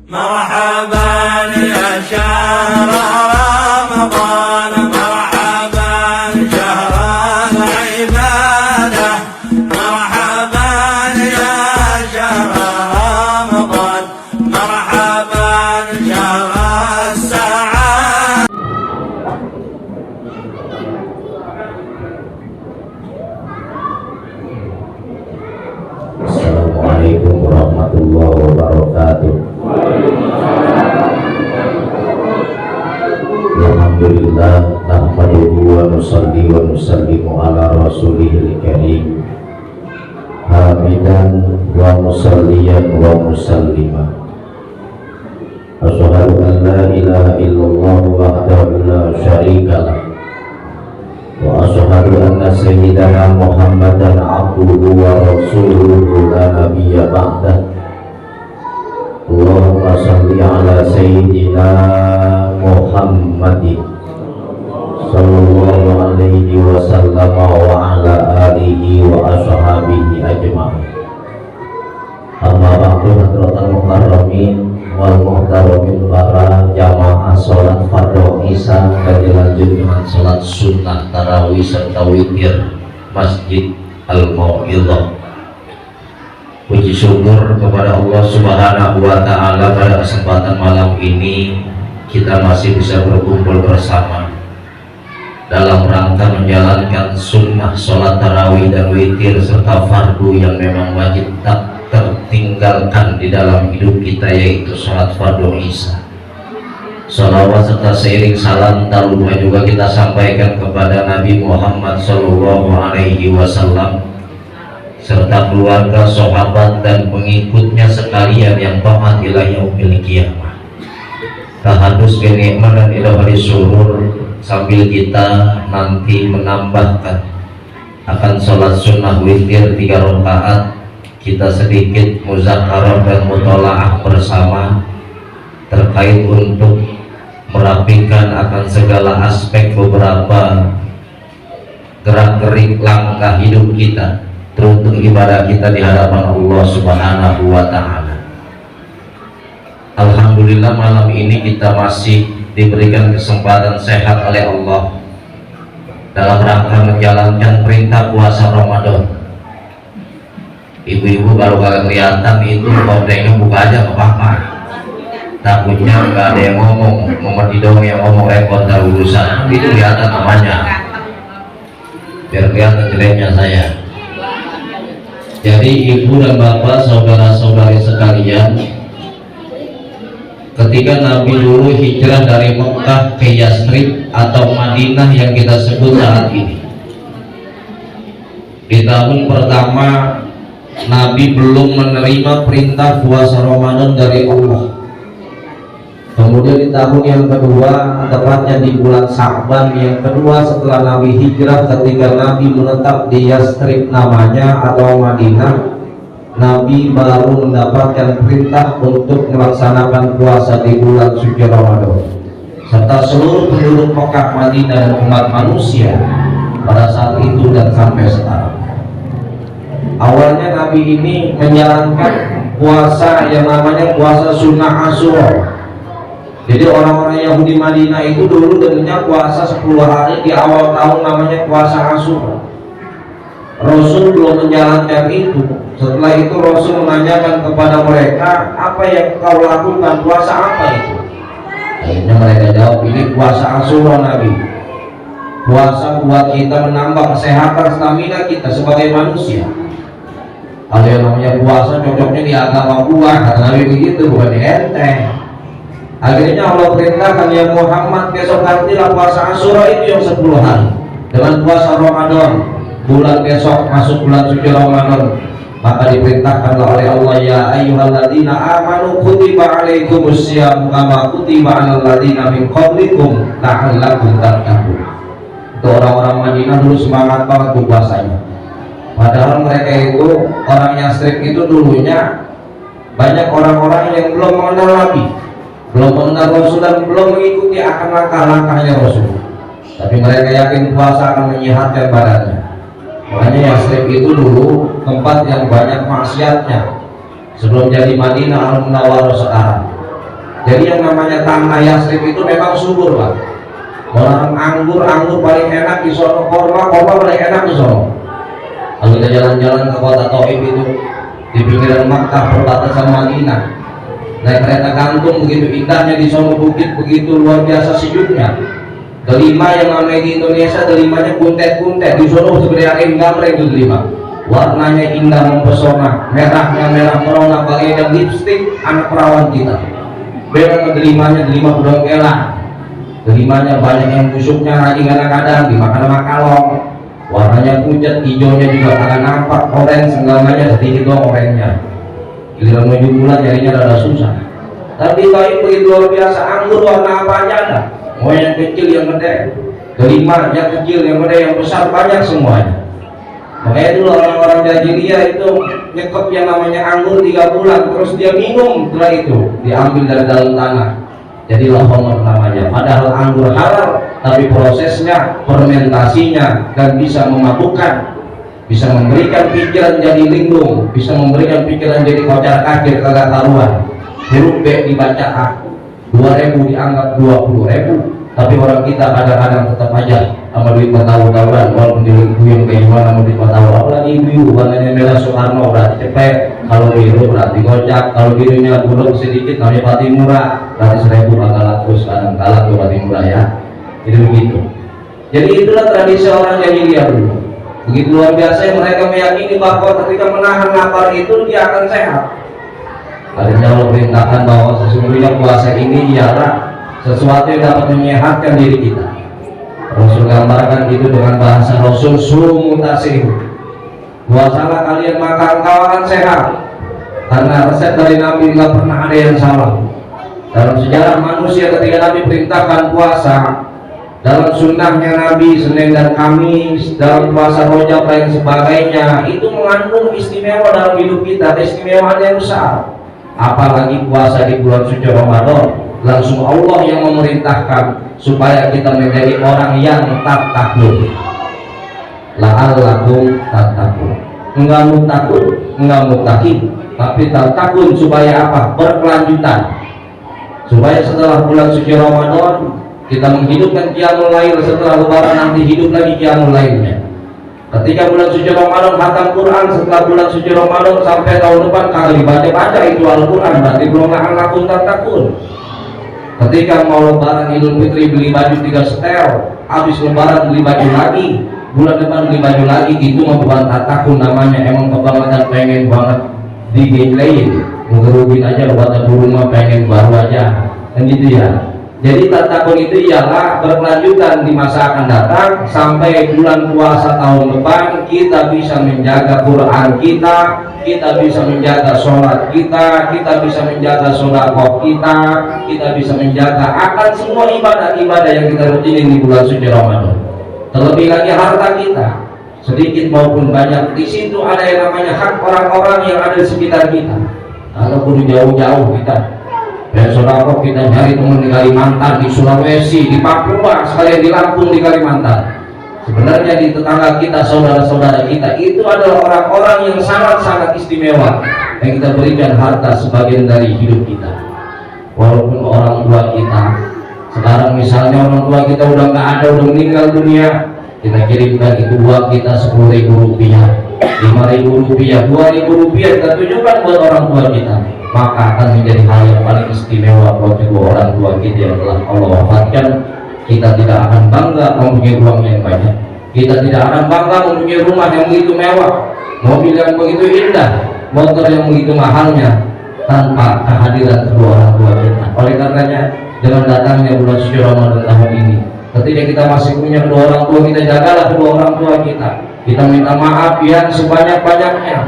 مرحبا يا شهر رمضان مرحبا شهر العبادة مرحبا يا شهر رمضان مرحبا شهر السعادة. Assalamualaikum warahmatullahi wabarakatuh. Alhamdulillah nahmaduhu wa nusalli wa nusallimu ala rasulihil karim hamidan wa musalliyan wa musallima. Asyhadu an la ilaha illallah wahdahu la syarika lah wa asyhadu anna sayyidana Muhammadan abduhu wa rasuluhu la nabiyya ba'dah. Allahumma shalli ala sayyidina Muhammadin sallallahu alaihi wasallam wa ala alihi wa ashabihi ajma'in. Amma ba'du, hadratal mukarramin wal muhtaramin, para jamaah salat fardhu isya dan dilanjut dengan salat sunnah tarawih serta witir Masjid Al-Mau'izah. Puji syukur kepada Allah Subhanahu wa Ta'ala, pada kesempatan malam ini kita masih bisa berkumpul bersama dalam rangka menjalankan sunnah sholat tarawih dan witir serta fardu yang memang wajib tak tertinggalkan di dalam hidup kita, yaitu sholat fardu isya. Salawat serta seiring salam taruhnya juga kita sampaikan kepada Nabi Muhammad Sallallahu Alaihi Wasallam serta keluarga, sahabat dan pengikutnya sekalian yang taat ila yaumil qiyamah. Tahadus bin nikmat dan ilahul surur, sambil kita nanti menambahkan akan sholat sunnah witir 3 rakaat, kita sedikit muzakarah dan mutolaah bersama terkait untuk merapikan akan segala aspek beberapa gerak-gerik langkah hidup kita, teruntuk ibadah kita di hadapan Allah Subhanahu wa Ta'ala. Alhamdulillah malam ini kita masih diberikan kesempatan sehat oleh Allah dalam rangka menjalankan perintah puasa Ramadan. Ibu-ibu baru kagak kelihatan itu, kordengnya buka aja ke apa-apa, takutnya nggak ada yang ngomong, Muhammad Idong yang ngomong repot dan urusan itu kelihatan namanya, biar kelihatan jeleknya saya. Jadi ibu dan bapak, saudara-saudari sekalian, ketika Nabi dulu hijrah dari Mekah ke Yasrib atau Madinah yang kita sebut saat ini, di tahun pertama Nabi belum menerima perintah puasa Ramadan dari Allah. Kemudian di tahun yang kedua, tepatnya di bulan Sya'ban yang kedua setelah Nabi hijrah, ketika Nabi menetap di Yasrib namanya atau Madinah, Nabi baru mendapatkan perintah untuk melaksanakan puasa di bulan suci Ramadan serta seluruh penduduk Mekah, Madinah dan umat manusia pada saat itu dan sampai sekarang. Awalnya Nabi ini menjalankan puasa yang namanya puasa sunnah Asyura. Jadi orang-orang Yahudi Madinah itu dulu dengannya puasa 10 hari di awal tahun namanya puasa Asyura. Rasul belum menjalankan itu. Setelah itu Rasul menanyakan kepada mereka, apa yang kau lakukan, puasa apa itu? Akhirnya mereka jawab, ini puasa Asyura Nabi. Puasa buat kita menambah kesehatan stamina kita sebagai manusia. Kalau yang namanya puasa cocoknya di agama gua, kata Nabi begitu, bukan di ente. Akhirnya Allah perintahkan, ya Muhammad, besok nantilah puasa Asyura itu yang 10 hari dengan puasa Ramadan. Bulan besok masuk bulan suci Ramadan, maka diperintahkanlah oleh Allah, ya ayyuhalladzina amanu kutiba alaikumussyiyam kama kutiba alal ladzina min qablikum la'allakum tattaqun. Itu orang-orang Madinah dulu semangat banget tuh puasanya. Padahal mereka itu orang Yasrib itu dulunya banyak orang-orang yang belum mengenal Nabi, belum mengenal Rasul dan belum mengikuti akan langkah-langkahnya Rasul. Tapi mereka yakin puasa akan menyehatkan badannya. Makanya Yasrib itu dulu tempat yang banyak maksiatnya sebelum jadi Madinah Al-Munawwarah sekarang. Jadi yang namanya tanah Yasrib itu memang subur, Pak. Orang anggur paling enak di sono, korma paling enak di sono. Kalau kita jalan-jalan ke kota Taif itu di pinggiran Makkah perbatasan Madinah, naik kereta gantung begitu indahnya di sono, bukit begitu luar biasa sejuknya. Delima yang namanya di Indonesia delimanya kuntet-kuntet, di sono segede gambar itu delima. Warnanya indah mempesona, merahnya merah merona bagaikan lipstik anak perawan kita. Beda delimanya delima bedongkelan. Delimanya banyak yang busuknya lagi kadang-kadang dimakan sama kalong. Warnanya pucat, hijaunya juga agak nampak, orange, segalanya sedikit doang oranye. Giliran menuju bulan nyarinya rada susah. Tapi Taif begitu luar biasa, anggur warna apa aja ada. Mau yang kecil yang gede, delima yang kecil yang gede yang besar banyak semuanya. Makanya dulu orang-orang jahiliyah itu nyekep yang namanya anggur 3 bulan, terus dia minum, setelah itu diambil dari dalam tanah. Jadilah khamr namanya. Padahal anggur halal, tapi prosesnya, fermentasinya, dan bisa memabukkan, bisa memberikan pikiran jadi linglung, bisa memberikan pikiran jadi kocar kacir kagak karuan. Huruf B dibaca A, 2.000 dianggap 20.000, tapi orang kita kadang-kadang tetap aja sama duit tahu-tahuan, walaupun dilingkuin kayak gimana mau duit tahu. Apalagi ibu warnanya merah Soekarno berarti cepet, kalau biru berarti gocap, kalau birunya buluk sedikit namanya pati murah, berarti 1.000 agak laku, sekarang galak tuh pati murah ya. Itu begitu. Jadi itulah tradisi orang jahiliyah dulu. Begitu luar biasa yang mereka meyakini bahwa ketika menahan lapar itu dia akan sehat. Karena Allah perintahkan bahwa sesungguhnya puasa ini ialah sesuatu yang dapat menyehatkan diri kita. Rasul gambarkan itu dengan bahasa Rasul, sumu tasihu. Puasalah kalian maka engkau akan sehat. Karena resep dari Nabi nggak pernah ada yang salah. Dalam sejarah manusia ketika Nabi perintahkan puasa, dalam sunnahnya Nabi Senin dan Kamis, dalam puasa Rajab dan sebagainya, itu mengandung istimewa dalam hidup kita, keistimewaan yang besar. Apalagi puasa di bulan suci Ramadan, langsung Allah yang memerintahkan supaya kita menjadi orang yang tattaqun. La'allakum tattaqun. Enggak mutakun, enggak mutakin, tapi tattaqun supaya apa? Berkelanjutan. Supaya setelah bulan suci Ramadan kita menghidupkan qiyamul lail, setelah lebaran nanti hidup lagi qiyamul lailnya. Ketika bulan suci Ramadan khatam Quran, setelah bulan suci Ramadan sampai tahun depan kalau dibaca-baca itu Al-Quran, berarti belum la'allakum tattaqun. Ketika mau lebaran Idul Fitri beli baju 3 setel, habis lebaran beli baju lagi, bulan depan beli baju lagi, itu mah bukan tattaqun namanya, emang kebangetan pengen banget digelein, ngerubin aja buat rumah pengen baru aja, kan gitu ya. Jadi tattaqun itu ialah berkelanjutan di masa akan datang sampai bulan puasa tahun depan kita bisa menjaga Quran kita bisa menjaga sholat kita bisa menjaga sedekah kita bisa menjaga akan semua ibadah-ibadah yang kita rutinin di bulan suci Ramadan. Terlebih lagi harta kita, sedikit maupun banyak, di situ ada yang namanya hak orang-orang yang ada di sekitar kita. Kalau perlu jauh-jauh kita sedekah, kita nyari teman di Kalimantan, di Sulawesi, di Papua, sekalian di Lampung, di Kalimantan. Sebenarnya di tetangga kita, saudara-saudara kita itu adalah orang-orang yang sangat-sangat istimewa yang kita berikan harta sebagian dari hidup kita. Walaupun orang tua kita sekarang misalnya orang tua kita udah nggak ada, udah meninggal dunia, kita kirimkan itu uang kita 10.000 rupiah, 5.000 rupiah, 2.000 rupiah kita tunjukkan buat orang tua kita, maka akan menjadi hal yang paling istimewa buat kedua orang tua kita yang telah Allah wafatkan. Kita tidak akan bangga mempunyai uang yang banyak, kita tidak akan bangga mempunyai rumah yang begitu mewah, mobil yang begitu indah, motor yang begitu mahalnya, tanpa kehadiran kedua orang tua kita. Oleh karenanya dengan datangnya bulan suci Ramadan tahun ini, ketika kita masih punya kedua orang tua kita, jagalah kedua orang tua kita minta maaf yang sebanyak-banyaknya,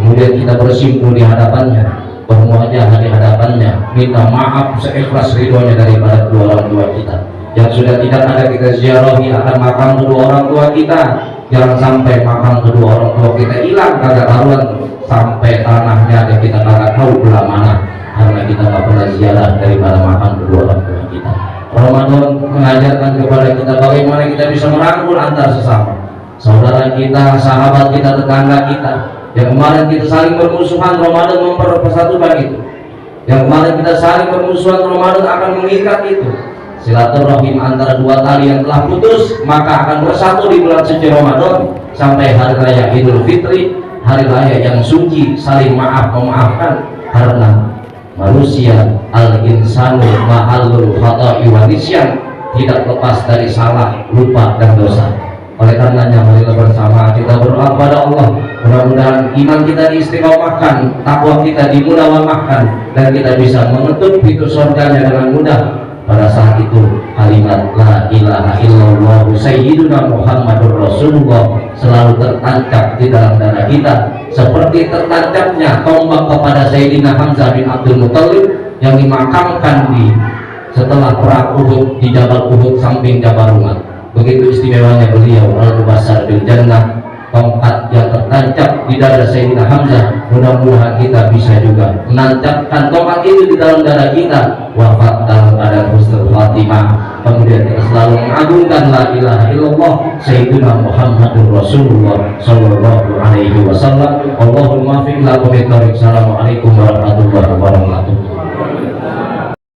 kemudian kita bersimpuh di hadapannya, bermuajah di hadapannya, minta maaf seikhlas ridhonya daripada kedua orang tua kita. Yang sudah tidak ada kita ziarahi akan makam kedua orang tua kita, jangan sampai makam kedua orang tua kita hilang kagak karuan, sampai tanahnya ada kita kagak tahu belah mana, karena kita nggak pernah ziarah daripada makam kedua orang tua kita. Ramadan mengajarkan kepada kita bagaimana kita bisa merangkul antar sesama, saudara kita, sahabat kita, tetangga kita yang kemarin kita saling bermusuhan. Ramadan mempersatukan itu. Yang kemarin kita saling bermusuhan, Ramadan akan mengikat itu. Silaturahim antara dua tali yang telah putus maka akan bersatu di bulan suci Ramadan sampai hari raya Idul Fitri, hari raya yang suci, saling maaf memaafkan, karena manusia al-insanu ma'allul khata'i wa nisyan, tidak lepas dari salah, lupa dan dosa. Oleh karenanya marilah bersama kita berdoa kepada Allah, mudah-mudahan iman kita diistiqomahkan, takwa kita dimudahkan, dan kita bisa mengetuk pintu surganya dengan mudah. Pada saat itu kalimat la ilaha illallah sayyiduna Muhammadur Rasulullah selalu tertancap di dalam dada kita, seperti tertancapnya tombak kepada Sayyidina Hamzah bin Abdul Muttalib yang dimakamkan di setelah perang Uhud di Jabal Uhud samping Jabal Rumah. Begitu istimewanya beliau al-Mubasysyar bil Jannah, tongkat yang tertancap di dada Sayyidina Hamzah. Mudah-mudahan kita bisa juga menancapkan tongkat itu di dalam dada kita, wafat dalam keadaan husnul khatimah. Kemudian kita selalu mengagungkan la ilaha illallah Sayyidina Muhammadur Rasulullah sallallahu alaihi wasallam. Allahumma fi'la wa Assalamualaikum warahmatullahi wabarakatuh.